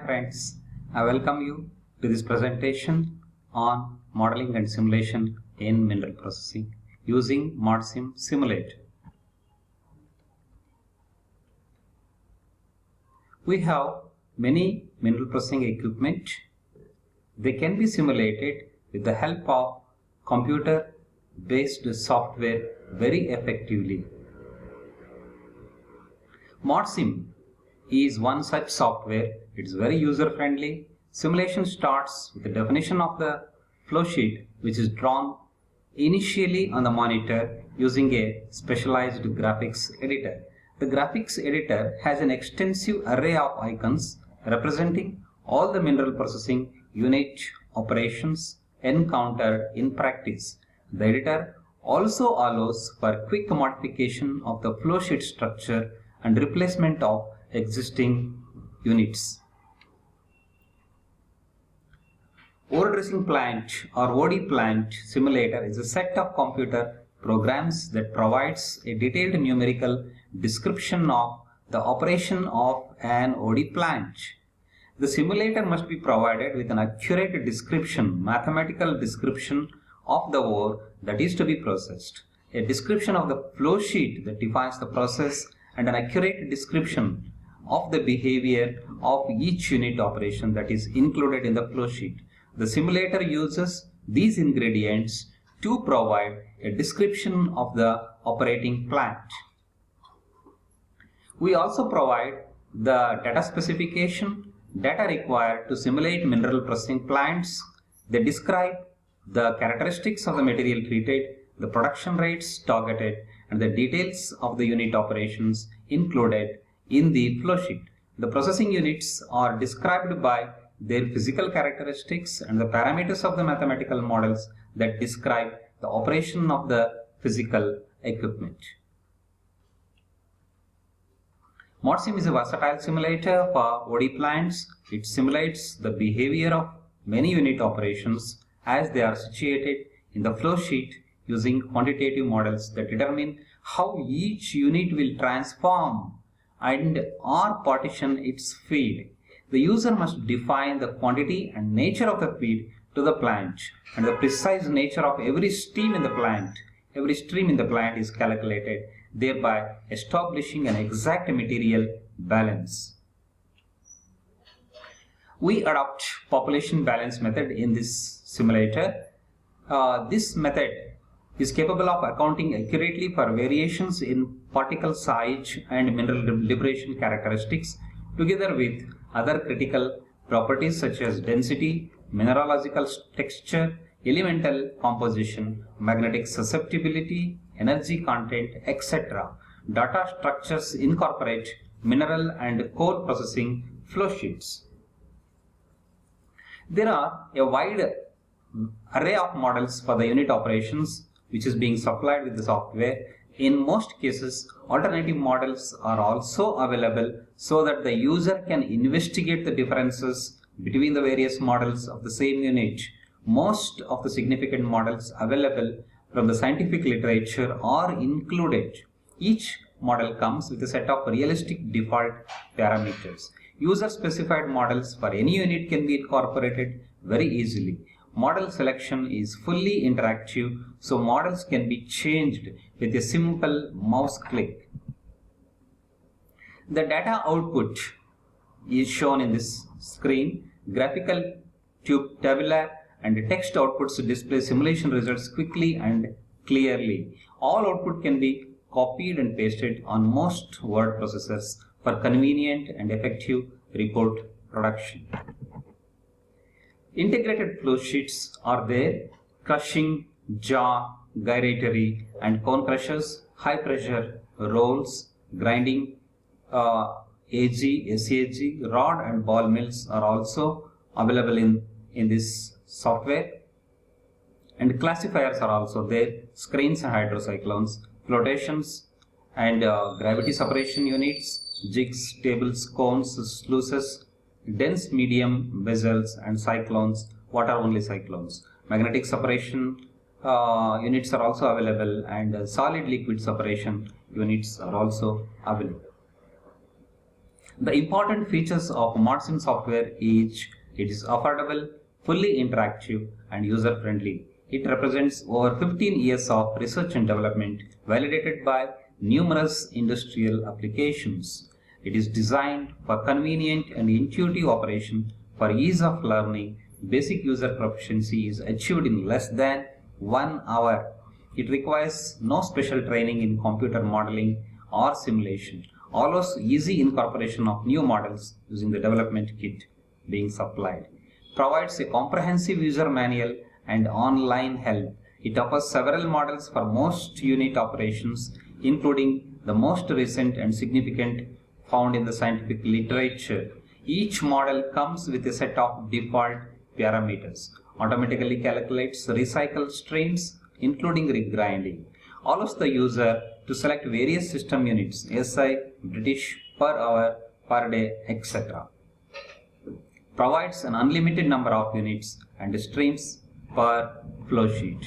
friends, I welcome you to this presentation on modeling and simulation in mineral processing using ModSim Simulator. We have many mineral processing equipment. They can be simulated with the help of computer-based software very effectively. ModSim is one such software. It's very user-friendly. Simulation starts with the definition of the flow sheet, which is drawn initially on the monitor using a specialized graphics editor. The graphics editor has an extensive array of icons representing all the mineral processing unit operations encountered in practice. The editor also allows for quick modification of the flow sheet structure and replacement of existing units. Ore dressing plant or OD plant simulator is a set of computer programs that provides a detailed numerical description of the operation of an OD plant. The simulator must be provided with an accurate description, mathematical description of the ore that is to be processed, a description of the flow sheet that defines the process, and an accurate description of the behavior of each unit operation that is included in the flow sheet. The simulator uses these ingredients to provide a description of the operating plant. We also provide the data specification, data required to simulate mineral processing plants. They describe the characteristics of the material treated, the production rates targeted, and the details of the unit operations included in the flow sheet. The processing units are described by their physical characteristics and the parameters of the mathematical models that describe the operation of the physical equipment. ModSim is a versatile simulator for OD plants. It simulates the behavior of many unit operations as they are situated in the flow sheet using quantitative models that determine how each unit will transform and or partition its feed. The user must define the quantity and nature of the feed to the plant, and the precise nature of every stream in the plant. Every stream in the plant is calculated, thereby establishing an exact material balance. We adopt population balance method in this simulator. This method is capable of accounting accurately for variations in particle size and mineral liberation characteristics, together with other critical properties such as density, mineralogical texture, elemental composition, magnetic susceptibility, energy content, etc. Data structures incorporate mineral and coal processing flow sheets. There are a wide array of models for the unit operations which is being supplied with the software. In most cases, alternative models are also available so that the user can investigate the differences between the various models of the same unit. Most of the significant models available from the scientific literature are included. Each model comes with a set of realistic default parameters. User-specified models for any unit can be incorporated very easily. Model selection is fully interactive, so models can be changed with a simple mouse click. The data output is shown in this screen. Graphical, tabular, and text outputs display simulation results quickly and clearly. All output can be copied and pasted on most word processors for convenient and effective report production. Integrated flow sheets are there: crushing, jar, gyratory, and cone crushers, high pressure rolls, grinding, AG, SAG, rod and ball mills are also available in this software. And classifiers are also there: screens and hydrocyclones, flotations and gravity separation units, jigs, tables, cones, sluices, dense medium vessels, and cyclones, water only cyclones. Magnetic separation units are also available, and solid liquid separation units are also available. The important features of ModSim software is it is affordable, fully interactive, and user-friendly. It represents over 15 years of research and development validated by numerous industrial applications. It is designed for convenient and intuitive operation for ease of learning. Basic user proficiency is achieved in less than 1 hour. It requires no special training in computer modeling or simulation. Allows easy incorporation of new models using the development kit being supplied. Provides a comprehensive user manual and online help. It offers several models for most unit operations, including the most recent and significant found in the scientific literature. Each model comes with a set of default parameters. Automatically calculates recycle streams, including regrinding. Allows the user to select various system units, SI, British, per hour, per day, etc. Provides an unlimited number of units and streams per flowsheet.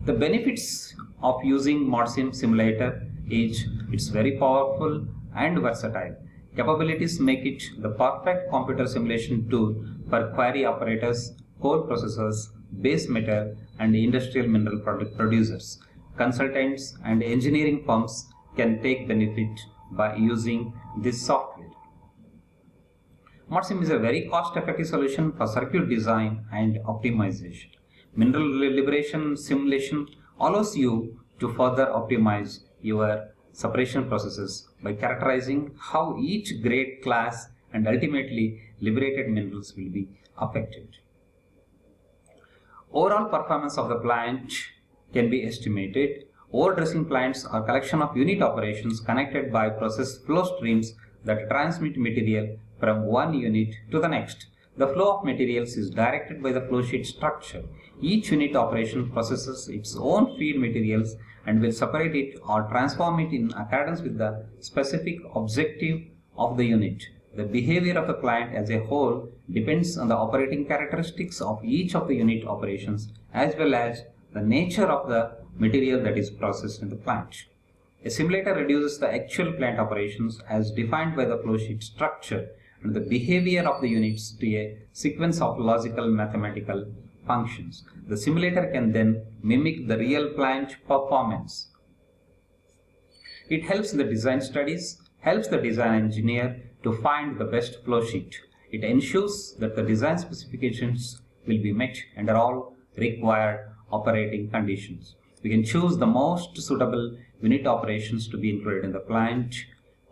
The benefits of using ModSim simulator is it's very powerful and versatile. Capabilities make it the perfect computer simulation tool for query operators, code processors, base metal and industrial mineral product producers. Consultants and engineering firms can take benefit by using this software. ModSim is a very cost-effective solution for circuit design and optimization. Mineral liberation simulation allows you to further optimize your separation processes by characterizing how each grade, class, and ultimately liberated minerals will be affected. Overall performance of the plant can be estimated. Ore dressing plants are a collection of unit operations connected by process flow streams that transmit material from one unit to the next. The flow of materials is directed by the flowsheet structure. Each unit operation processes its own feed materials and will separate it or transform it in accordance with the specific objective of the unit. The behavior of the plant as a whole depends on the operating characteristics of each of the unit operations as well as the nature of the material that is processed in the plant. A simulator reduces the actual plant operations as defined by the flowsheet structure and the behavior of the units to a sequence of logical mathematical functions. The simulator can then mimic the real plant performance. It helps the design studies, helps the design engineer to find the best flowsheet. It ensures that the design specifications will be met under all required operating conditions. We can choose the most suitable unit operations to be included in the plant,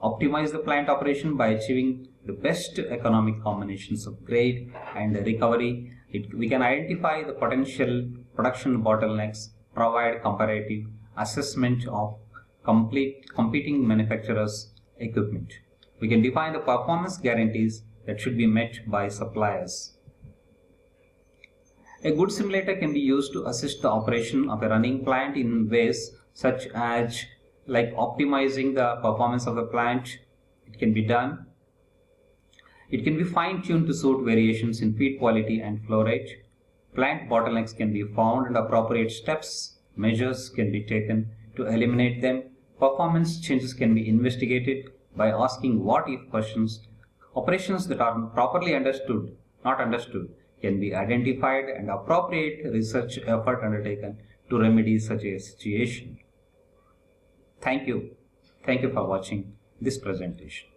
optimize the plant operation by achieving the best economic combinations of grade and recovery. We can identify the potential production bottlenecks, provide comparative assessment of competing manufacturers' equipment. We can define the performance guarantees that should be met by suppliers. A good simulator can be used to assist the operation of a running plant in ways such as like optimizing the performance of the plant. It can be done. It can be fine-tuned to suit variations in feed quality and flow rate. Plant bottlenecks can be found and appropriate steps, measures can be taken to eliminate them. Performance changes can be investigated by asking what-if questions. Operations that are properly not understood, can be identified and appropriate research effort undertaken to remedy such a situation. Thank you. Thank you for watching this presentation.